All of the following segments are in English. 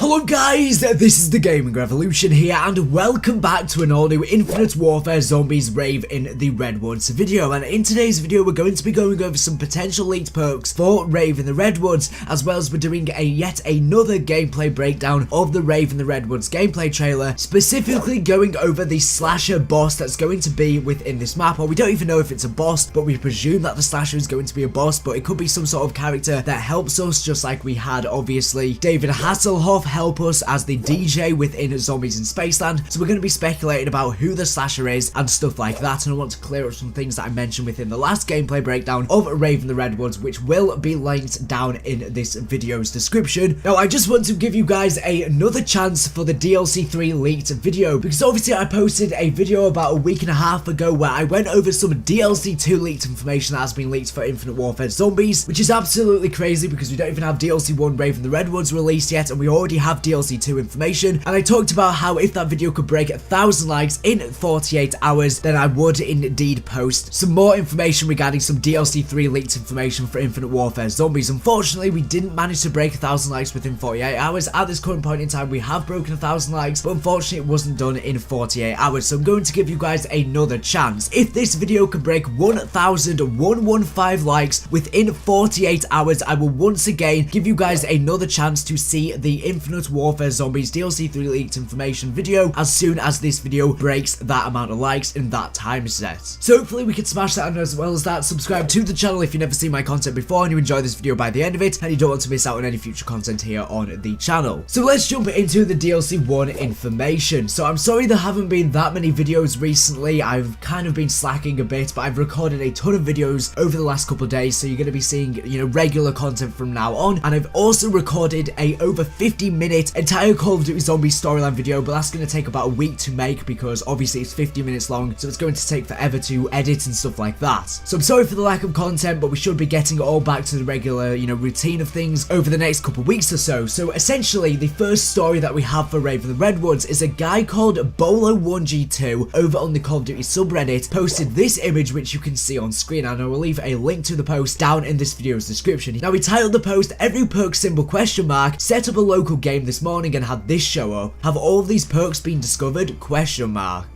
Hello guys, this is the Gaming Revolution here and welcome back to an all new Infinite Warfare Zombies Rave in the Redwoods video. And in today's video we're going to be going over some potential leaked perks for Rave in the Redwoods, as well as we're doing yet another gameplay breakdown of the Rave in the Redwoods gameplay trailer, specifically going over the slasher boss that's going to be within this map. Or we don't even know if it's a boss, but we presume that the slasher is going to be a boss, but it could be some sort of character that helps us, just like we had obviously David Hasselhoff help us as the DJ within Zombies in Spaceland. So we're going to be speculating about who the slasher is and stuff like that, and I want to clear up some things that I mentioned within the last gameplay breakdown of Rave in the Redwoods, which will be linked down in this video's description. Now I just want to give you guys another chance for the DLC 3 leaked video, because obviously I posted a video about a week and a half ago where I went over some DLC 2 leaked information that has been leaked for Infinite Warfare Zombies, which is absolutely crazy because we don't even have DLC 1 Rave in the Redwoods released yet, and we already have DLC 2 information. And I talked about how if that video could break 1,000 likes in 48 hours, then I would indeed post some more information regarding some DLC 3 leaked information for Infinite Warfare Zombies. Unfortunately, we didn't manage to break 1,000 likes within 48 hours. At this current point in time, we have broken 1,000 likes, but unfortunately it wasn't done in 48 hours. So I'm going to give you guys another chance. If this video can break 1,115 likes within 48 hours, I will once again give you guys another chance to see the Infinite Warfare Zombies DLC 3 leaked information video as soon as this video breaks that amount of likes in that time set. So hopefully we can smash that, and as well as that, subscribe to the channel if you've never seen my content before and you enjoy this video by the end of it and you don't want to miss out on any future content here on the channel. So let's jump into the DLC 1 information. So I'm sorry there haven't been that many videos recently. I've kind of been slacking a bit, but I've recorded a ton of videos over the last couple of days, so you're going to be seeing, regular content from now on. And I've also recorded a over 50-minute entire Call of Duty Zombies storyline video, but that's going to take about a week to make because obviously it's 50 minutes long, so it's going to take forever to edit and stuff like that. So I'm sorry for the lack of content, but we should be getting it all back to the regular, routine of things over the next couple of weeks or so. So essentially, the first story that we have for Rave in the Redwoods is a guy called Bolo1G2 over on the Call of Duty subreddit posted this image, which you can see on screen, and I will leave a link to the post down in this video's description. Now he titled the post, "Every perk symbol ? Set up a local game this morning and had this show up. Have all of these perks been discovered ?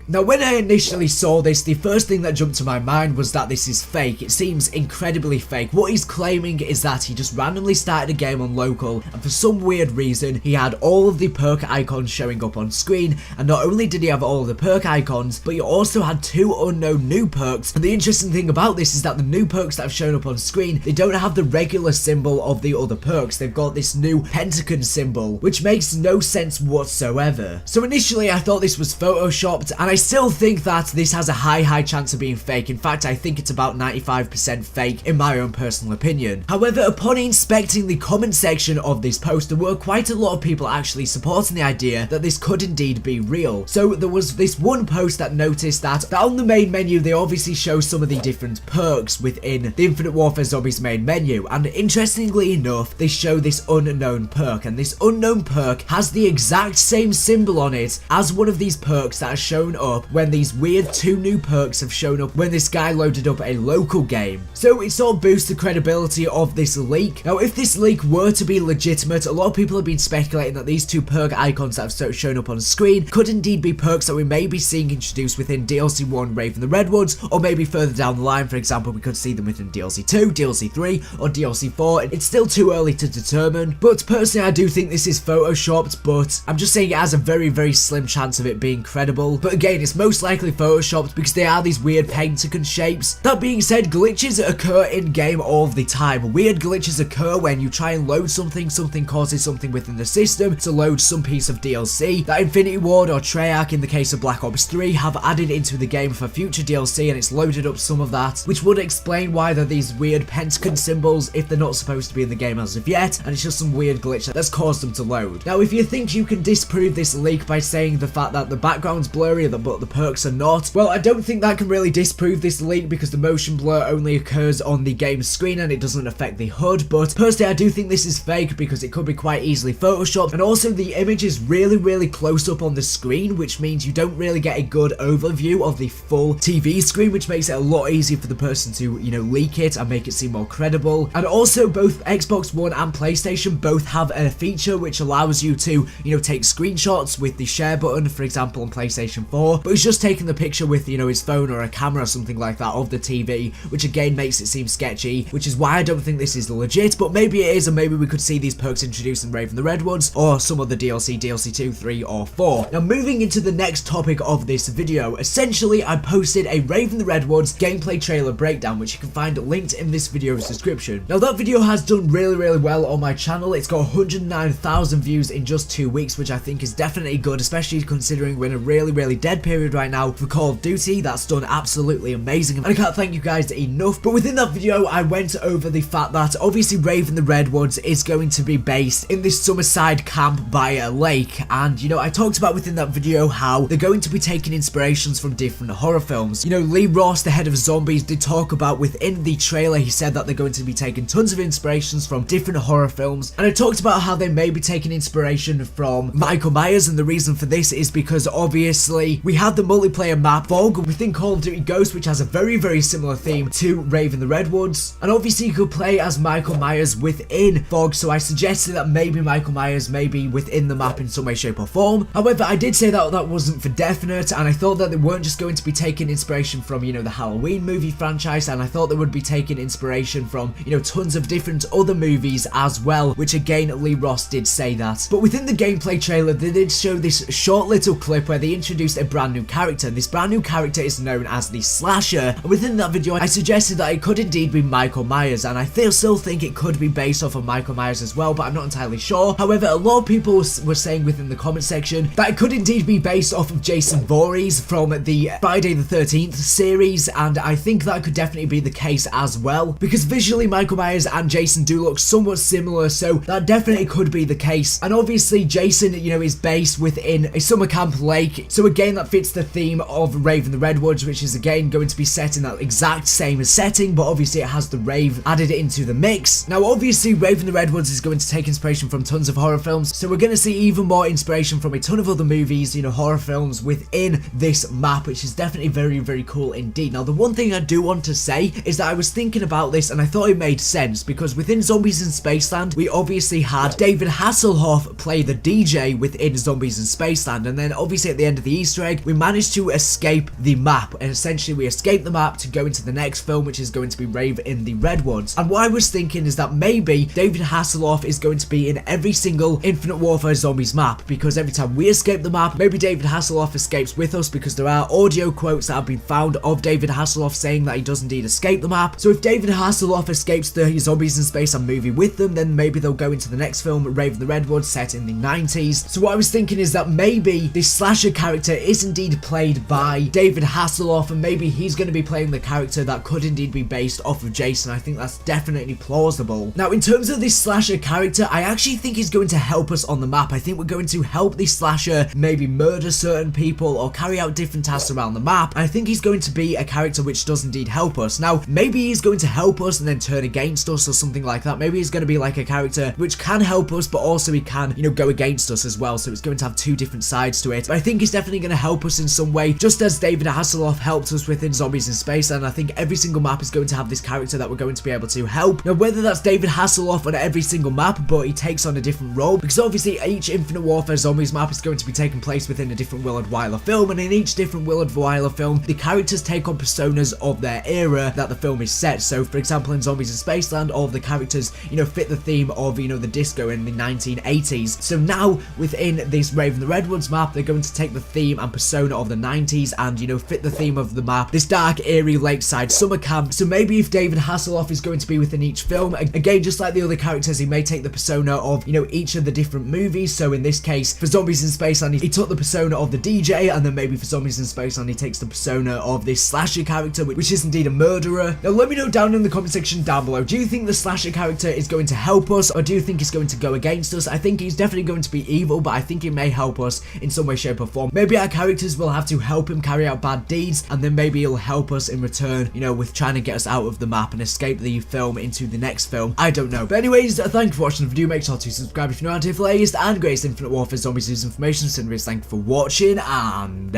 Now when I initially saw this, the first thing that jumped to my mind was that this is fake. It seems incredibly fake. What he's claiming is that he just randomly started a game on local, and for some weird reason he had all of the perk icons showing up on screen, and not only did he have all of the perk icons, but he also had 2 unknown new perks. And the interesting thing about this is that the new perks that have shown up on screen, they don't have the regular symbol of the other perks. They've got this new pentagon symbol, which makes no sense whatsoever. So initially I thought this was photoshopped, and I still think that this has a high chance of being fake. In fact, I think it's about 95% fake in my own personal opinion. However, upon inspecting the comment section of this post, there were quite a lot of people actually supporting the idea that this could indeed be real. So there was this one post that noticed that on the main menu they obviously show some of the different perks within the Infinite Warfare Zombies main menu, and interestingly enough they show this unknown perk, and this unknown perk has the exact same symbol on it as one of these perks that has shown up when these weird 2 new perks have shown up when this guy loaded up a local game. So it sort of boosts the credibility of this leak. Now if this leak were to be legitimate, a lot of people have been speculating that these 2 perk icons that have shown up on screen could indeed be perks that we may be seeing introduced within DLC 1 Rave in the Redwoods, or maybe further down the line. For example, we could see them within DLC 2, DLC 3 or DLC 4. It's still too early to determine, but personally I do think this is photoshopped, but I'm just saying it has a very slim chance of it being credible. But again, it's most likely photoshopped because they are these weird pentagon shapes. That being said, glitches occur in game all the time. Weird glitches occur when you try and load something causes something within the system to load some piece of DLC that Infinity Ward or Treyarch, in the case of Black Ops 3, have added into the game for future DLC, and it's loaded up some of that, which would explain why they're these weird pentagon symbols if they're not supposed to be in the game as of yet, and it's just some weird glitch that's caused them to load. Now if you think you can disprove this leak by saying the fact that the background's blurry but the perks are not, well, I don't think that can really disprove this leak because the motion blur only occurs on the game screen and it doesn't affect the HUD. But personally I do think this is fake because it could be quite easily photoshopped, and also the image is really close up on the screen, which means you don't really get a good overview of the full TV screen, which makes it a lot easier for the person to, leak it and make it seem more credible. And also both Xbox One and PlayStation both have a feature which allows you to, take screenshots with the share button, for example, on PlayStation 4, but he's just taking the picture with, his phone or a camera or something like that of the TV, which again makes it seem sketchy, which is why I don't think this is legit, but maybe it is, and maybe we could see these perks introduced in RAVE and the Redwoods, or some other DLC 2, 3, or 4. Now, moving into the next topic of this video, essentially, I posted a RAVE and the Redwoods gameplay trailer breakdown, which you can find linked in this video's description. Now, that video has done really well on my channel. It's got 109,000 views in just 2 weeks, which I think is definitely good, especially considering we're in a really dead period right now for Call of Duty. That's done absolutely amazing, and I can't thank you guys enough. But within that video, I went over the fact that obviously RAVE and the Redwoods is going to be based in this summerside camp by a lake, and I talked about within that video how they're going to be taking inspirations from different horror films. Lee Ross, the head of Zombies, did talk about within the trailer, he said that they're going to be taking tons of inspirations from different horror films, and I talked about how they may be taking inspiration from Michael Myers, and the reason for this is because obviously we had the multiplayer map Fog within Call of Duty Ghosts, which has a very similar theme to RAVE and the Redwoods, and obviously you could play as Michael Myers within Fog, so I suggested that maybe Michael Myers may be within the map in some way, shape or form. However, I did say that that wasn't for definite, and I thought that they weren't just going to be taking inspiration from, the Halloween movie franchise, and I thought they would be taking inspiration from, tons of different other movies as well, which again, Lee Ross did say that. But within the gameplay trailer, they did show this short little clip where they introduced a brand new character, and this brand new character is known as the Slasher, and within that video, I suggested that it could indeed be Michael Myers, and I still think it could be based off of Michael Myers as well, but I'm not entirely sure. However, a lot of people were saying within the comment section that it could indeed be based off of Jason Voorhees from the Friday the 13th series, and I think that could definitely be the case as well, because visually Michael Myers and Jason do look somewhat similar, so that definitely could be the case. And obviously Jason, is based within a summer camp lake, so again that fits the theme of RAVE and the Redwoods, which is again going to be set in that exact same setting, but obviously it has the RAVE added into the mix. Now obviously RAVE and the Redwoods is going to take inspiration from tons of horror films, so we're going to see even more inspiration from a ton of other movies, horror films within this map, which is definitely very cool indeed. Now the one thing I do want to say is that I was thinking about this and I thought it made sense, because within Zombies in Spaceland we obviously had David Hasselhoff play the DJ within Zombies in Spaceland, and then obviously at the end of the Easter egg we managed to escape the map, and essentially we escaped the map to go into the next film, which is going to be RAVE in the Redwoods. And what I was thinking is that maybe David Hasselhoff is going to be in every single Infinite Warfare Zombies map, because every time we escape the map, maybe David Hasselhoff escapes with us, because there are audio quotes that have been found of David Hasselhoff saying that he does indeed escape the map. So if David Hasselhoff escapes the Zombies in Spaceland movie with them, then maybe they'll go into the next film, RAVE in the Redwoods, set in the 90s. So what I was thinking is that maybe this Slasher character is indeed played by David Hasselhoff, and maybe he's going to be playing the character that could indeed be based off of Jason. I think that's definitely plausible. Now in terms of this Slasher character, I actually think he's going to help us on the map. I think we're going to help the Slasher maybe murder certain people or carry out different tasks around the map. I think he's going to be a character which does indeed help us. Now maybe he's going to help us and then turn against us or something like that. Maybe he's going to be like a character which can help us, but also he can, go against us as well, so it's going to have two different sides to it. But I think he's definitely going to help us in some way, just as David Hasselhoff helped us within Zombies in Space, and I think every single map is going to have this character that we're going to be able to help. Now whether that's David Hasselhoff on every single map, but he takes on a different role, because obviously each Infinite Warfare Zombies map is going to be taking place within a different Willard Wyler film, and in each different Willard Wyler film, the characters take on personas of their era that the film is set. So for example in Zombies in Spaceland, all of the characters, fit the theme of, the disco in the 1980s. So now within this RAVE and the Redwoods map, they're going to take the theme and persona of the 90s and, fit the theme of the map, this dark, eerie lakeside summer camp. So maybe if David Hasselhoff is going to be within each film, again, just like the other characters, he may take the persona of, each of the different movies. So in this case, for Zombies in Spaceland, he took the persona of the DJ, and then maybe for Zombies in Spaceland, he takes the persona of this Slasher character, which is indeed a murderer. Now let me know down in the comment section down below, do you think the Slasher character is going to help us, or do you think he's going to go against us? I think he's definitely going to be evil, but I think he may help us in some way, shape or form. Maybe our characters will have to help him carry out bad deeds, and then maybe he'll help us in return, with trying to get us out of the map and escape the film into the next film. I don't know. But anyways, thank you for watching the video. Make sure to subscribe if you're not here for the latest and greatest Infinite Warfare Zombies news information. So anyways, thank you for watching, and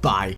bye.